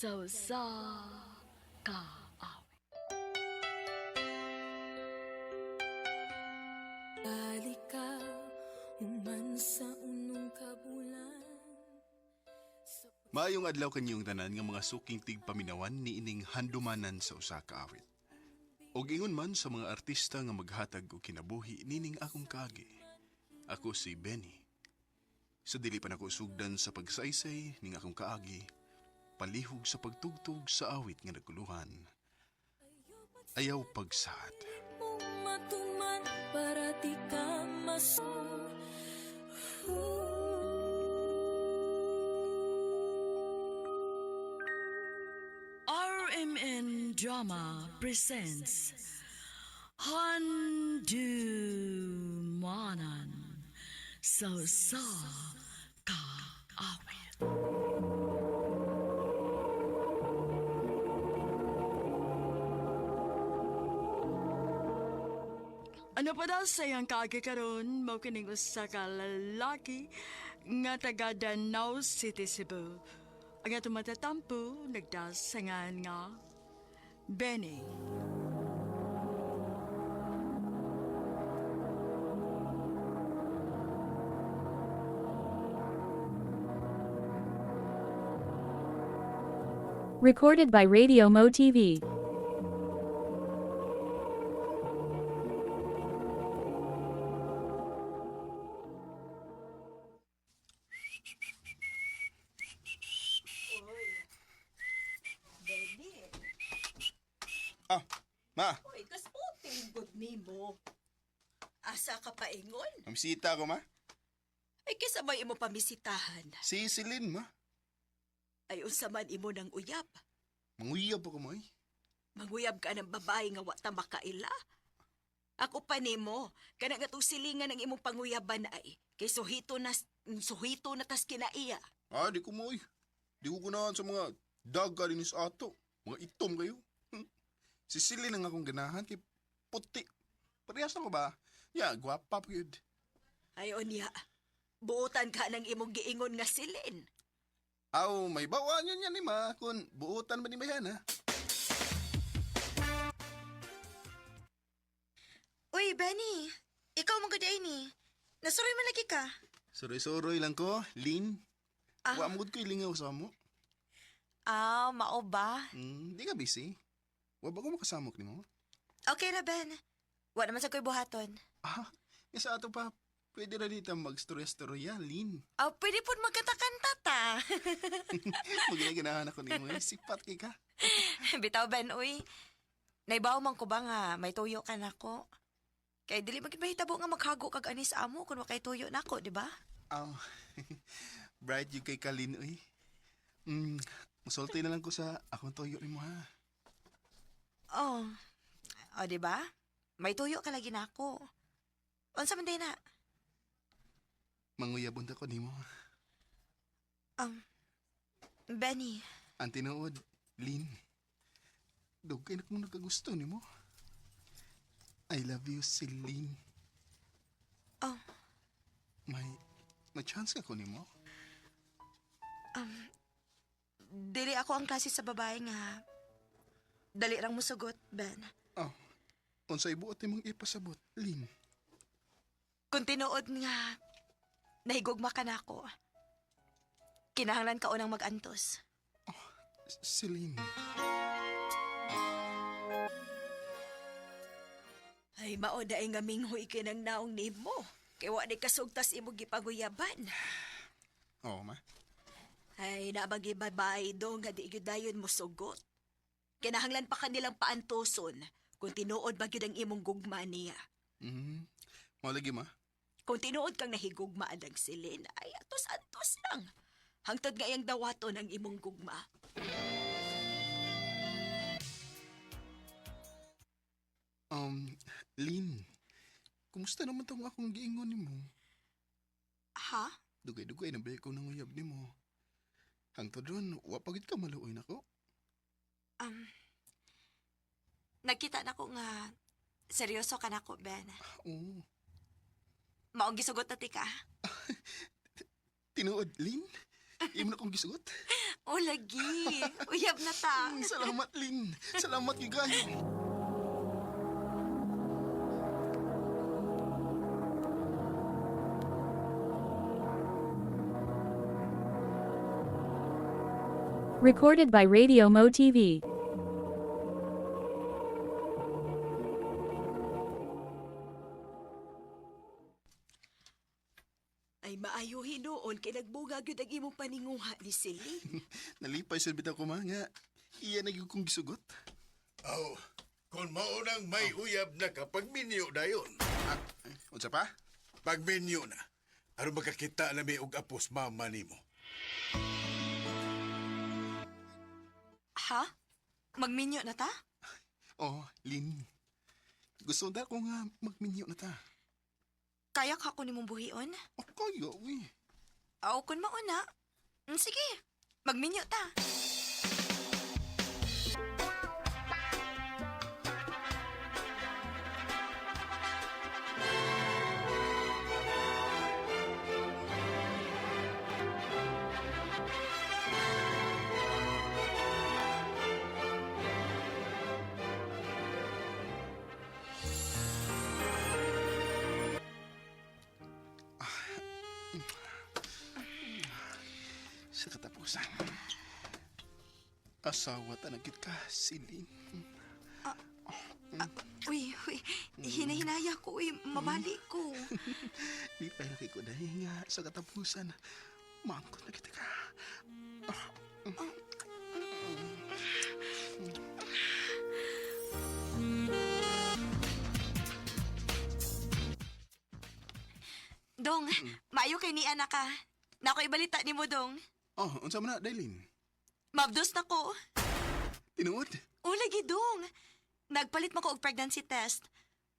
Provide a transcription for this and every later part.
sa ka. Balik ka, human sa unong kabulan. Maayong adlaw kanyong tanan nga mga suking tigpaminawan ni ining handumanan sa usa ka awit. Og ingon man sa mga artista nga maghatag og kinabuhi nining akong kaagi. Ako si Benny. Sa dili pa nako sugdan sa pagsaysay ning akong kaagi, palihog sa pagtugtog sa awit nga nagkuluhan. Ayaw pagsaad. Mong matuman para di ka RMN Drama presents Handumanan sa ka awit. Ano pa daw sayang kaagi karon mao kining usa ka lalaki nga taga Danau City, Cebu. Ang atong matatampo nagdasangan nga Benny. Recorded by Radio Mo TV. Ma, Uy, kas puting good nimo. Asa ka pa ingon? mamisita ko ma. Ay kisabay imo pamisitahan. Si Celine ma. Ay unsa man imo nang uyab. Manguyab ako mo eh. Manguyab ka ng babae nga wa ta makaila. Ako pa nimo, kana nga tong silingan ng imong panguyaban ay kay suhito na tas kinaiya. Di ko mo eh. Di ko kunahan sa mga daga din sa ato. Mga itom kayo. Si Celine ang akong ganahan kay puti. Parehas na ko ba? Ya, gwapa po yun. Ayon niya. Buutan ka ng imong giingon nga silin. Aw, may bawaan yun yan ni ma. Kung buutan ba ni Bayan ha? Uy, Benny. Ikaw mong gaday ni. Nasuroy man lagi ka. Suroy-suroy lang ko, Lin. Ah. Wa mo ko ilingaw sa mo. Mao ba? Di ka busy. Wa ba ko makasamok ni mo? Okay ra, Ben. Wa naman sa ko'y buhaton. Isa ato pa, pwede na dito mag-storya-storya, Lin. Pwede po magkanta-kanta ta. Magiganahan ako ni mo. Sipat kay ka. Bitaw, Ben, uy. Naibaw man ko ba nga may tuyo ka na ko? Kay dili magkibahitabo nga maghago kag anis amo kung wakay tuyo na ko, di ba? Aw, bright yung kay Kalin, uy. Masulti na lang ko sa akong toyo ni mo, ha? Oh. Di ba? May tuyo ka lagi na ako. Unsa man day na? Manguyabon ko ni mo. Benny. Ang tinuod, Lin. Dugay na kong nagkagusto ni mo. I love you, Celine. Oh. May chance ka ko ni mo? Dili ako ang klase sa babae nga dali rang musugot, Ben. Unsay buot ni mong ipasabot, Lin? Kung tinuod nga nahigugma ka na ako, kinahanglan ka unang mag-antos. Celine. Ay mao daay nga minghoy kinang naong nimo. Kay wa di kasugtas imo gipaguyaban. Oo, ma. Ay, nabagi babae do nga di gyud dayon mo sugot. Kinahanglan pa kanilang paantoson kung tinuod ba gyud ang imong gugma niya. Malagi, ma. Kung tinuod kang nahigugma adang silin, ay atos-antos lang. Hangtod nga iyang dawaton ang imong gugma. Lin. Kumusta naman tong akong giingon ni mo? Ha? Dugay-dugay na ba ko nang uyab ni mo? Hangtod ron, wapagit ka maluoy na ko. Nagkita na ko nga seryoso ka na ko, Ben. Oo. Maong gisugot na ti ka. Tinuod, Lin? Imo na kong gisugot? O lagi. Uyab na ta. Salamat, Lin. Salamat, gigayo. Recorded by Radio Mo TV. Ay maayo hinuon kay nagbuga gyud ang imong paninguha ni Celine. Nalipay sa bitaw ko nga. Iya na gyud kong gisugot. Aw, kung maunang may uyab na kapag minyo dayon. Unsa pa? Pag minyo na, aron makakita na may og apos mama nimo. Ha? Magminyo na ta? Oh, Lin. Gusto na ko nga magminyo na ta. Kaya ka ko nimong buhion? Oh, kaya, uy. Aw, kun mauna. Sige, magminyo ta. Sa katapusan. Asawa tanagit ka, Silin. Uy, hinahinaya ko, uy, mabali ko. Di pa laki ko dahil nga sa katapusan. Mangkot na kita ka. Dong, maayo kay ni anak ka. Na ako ibalita ni mo, Dong. Oh, unsa man na, Dailin? Mabdos na ko. Tinuod? O, lagi, Dong. Nagpalit mo ko og pregnancy test.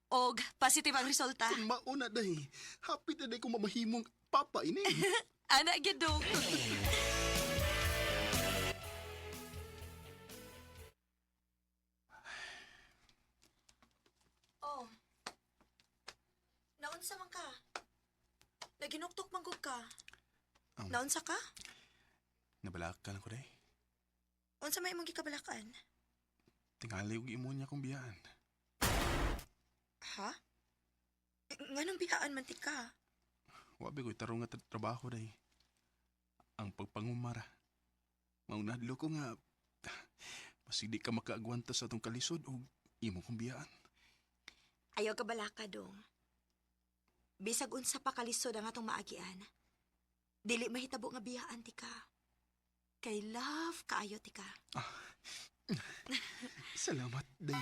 Og positive ang resulta. Kung mauna dahi, happy na dahi kung mamahimong papa ini. Anak, gid, Dong. Oh. Naunsa man ka? Naginuktok manggug ka. Naunsa ka? Nabalakan ko dahi. Unsa may imong gikabalakan? Tingali og imo niya kong biyaan. Ha? Nganong biyaan man ti ka? Wabi ko'y tarong nga trabaho dahi. Ang pagpangumara. Maunadlo ko nga, masidi ka makaagwanta sa atong kalisod o imo kong biyaan. Ayaw ka balaka, Dong. Bisag unsa pa kalisod ang atong maagian. Dili mahitabo nga biyaan ti ka. Kay love kaayo ti ka. Salamat, Dailin.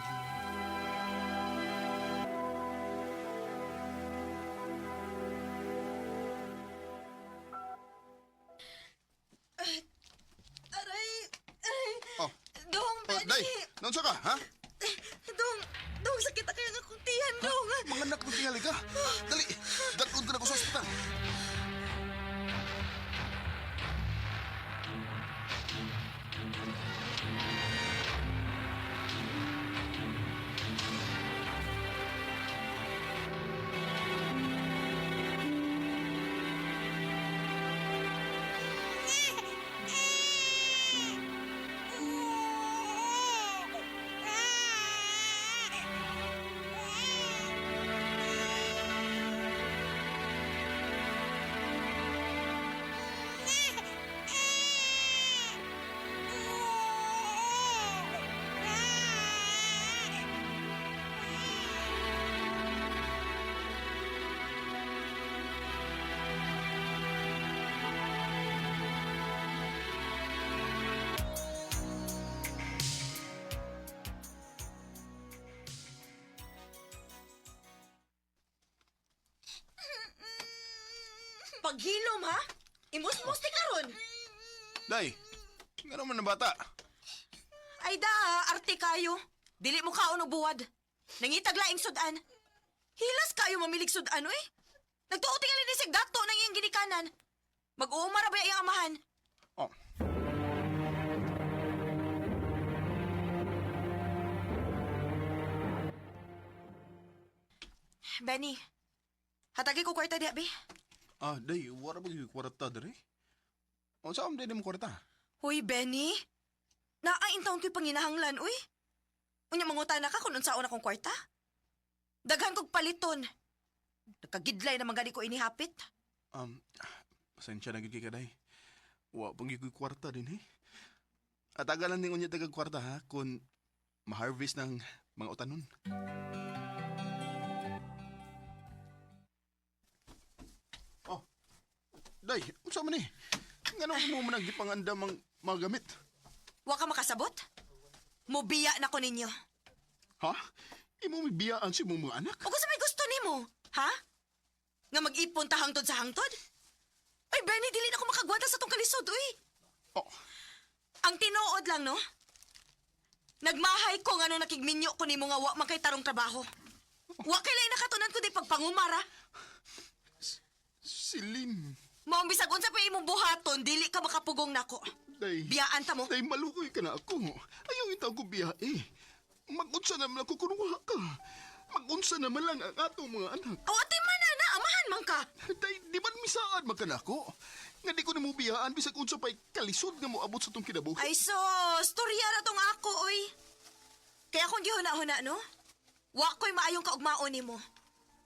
Aray! Oh, Dong, oh Day, naunsa ka, ha? Dong, sakit na kaya nga kong tiyan, Dong. Mga anak mo tingali ka. Dali, dalun ka na ko sa ospital. Paghilom, ha? Imus-mus ti karon. Day, nga naman na bata. Ay da, arte kayo. Dili mo kaon og buwad. Nangitag laing sudan. Hilas kayo mamilig sudan, oy. Nagtuo tingali ni sig dato nang iyang ginikanan. Mag-uumara ba iyang amahan? Oh, Benny, hatagi ko kwarta di, abi. Day, wala ba yung kwarta dari? O saan din mo kwarta? Uy, Benny. Naaintawon ko'y panginahanglan, uy. Unya mangutana ka kung unsaon akong kwarta. Daghan kog paliton. Nakagidlay na magani ko inihapit. Pasensya na gid kay kaday. Wa pang gyud kwarta din eh. At agalan ning unya tagag kwarta ha kung ma-harvest ng mga utanon. Oh. Day, unsa man ni? Ngano mo man gipangandam ang mga gamit? Wa ka makasabot? Mubiya na ko ninyo. Ha? Imo may biyaan si mong mga anak? O kung sa may gusto nimo, ha? Nga mag-ipon ta hangtod sa hangtod? Ay, Benny, dili na ko makagwanta sa tong kalisod, uy. Oh, Ang tinuod lang, no? Nagmahay ko nga nung nakigminyo ko nimo nga wa man kay tarong trabaho. Wa kay lain nakatunan ko di pagpangumara. Silin. Maong bisag unsa pa imong buhaton, dili ka makapugong nako. Day. Biyaan ta mo. Day, maluoy ka na ako. Ayaw itaw ko biya eh. Mag-unsa naman ako kung wala ka. Mag-unsa naman lang ang atong mga anak. O ati man na, amahan man ka. Day, di man misaan magkanako. Nga di ko na mo biyaan bisag unsa pa'y kalisod nga mo abot sa tong kinabuhi. Ay so, storya na tong ako, oy. Kaya kung gihuna-huna, no? Wa ko'y maayong kaugmaon nimo.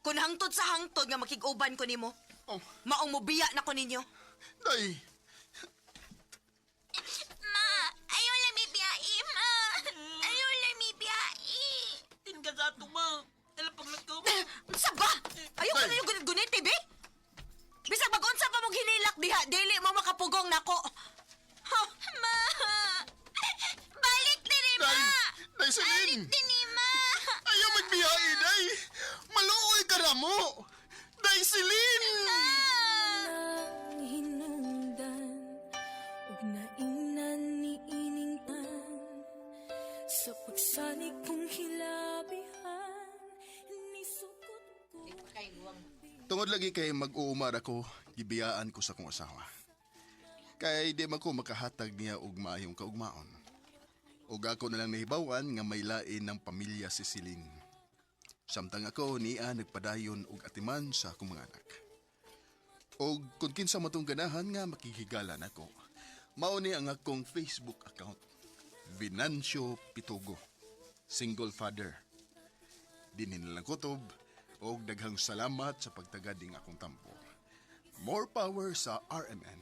Kung hangtod sa hangtod nga makig-uban ko nimo, Oh, maong mubiya na ko ninyo. day. Ma, ayaw lang may biyai, ma. Ayaw lang may biyai. Tinggal sa ato, ma. Talapag lang ko. Unsa ba? Ayaw ka na yung gunit-gunit, tibi? Bisag mag-unsa pa mong hinilak diha, dili mo makapugong nako. Ha? Ma. Balik din ni ma. Day, day, Silin. Din ni ma. Ayaw magbiyain, day. Maluoy ka na mo. Day, Silin. Nang hinungdan ug naingnan ni iningtan sa pagsanig kong hilabihan ni sukot ko. Tungod lagi kay mag-uumar ako, gibiyaan ko sa kong asawa. Kay di man ko makahatag niya og maayong kaugmaon. Ug ako na lang nahibawan nga may lain ng pamilya si Silin. Samtang ako niya nagpadayon og atiman sa akong mga anak. Og kung kinsa matong ganahan nga makihigalan ako, mao ni ang akong Facebook account, Venancio Pitugo, single father. Dinin lang kutob og daghang salamat sa pagtagading akong tampo. More power sa RMN.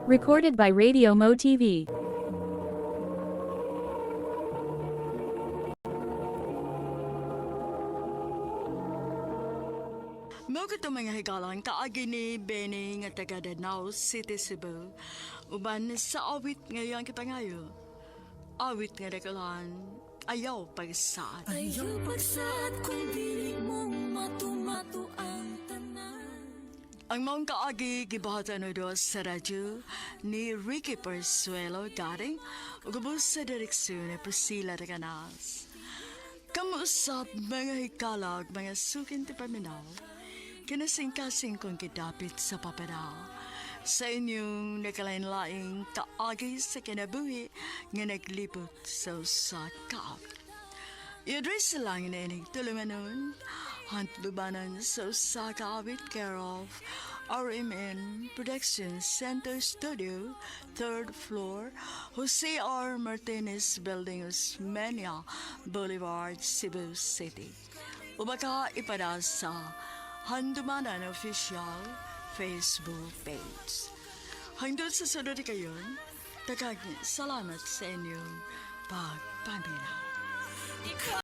Recorded by Radio Mo TV. Mao ka mga higalan kaagi ni Benny nga taga Danao City, Cebu. Uban sa awit ngayon kipangayo. Awit nga dakalan ayaw pagsaad. Ayaw pagsaad kung dili mong matumato ang tanan. Ang maong kaagi gibahatan do sa radyo ni Ricky Persuelo garing ugubos sa direksyon ni Priscilla de Canas. Kamusap mga hikalag, mga sukin ti paminaw, kinasing-kasing kong kidapit sa papadaw. Sa inyong nakalain-laing kaagi sa kinabuhi nga naglipot sa usakap. I-address lang na inig tulumanon, hunt lubanan sa usakap with care of RMN Production Center Studio, 3rd floor, Jose R. Martinez Building, Osmeña Boulevard, Cebu City. Ubaka ipada sa Handumanan Official Facebook page. Hanggang sa sunod kayon, tagag salamat sa inyong pagpaminaw.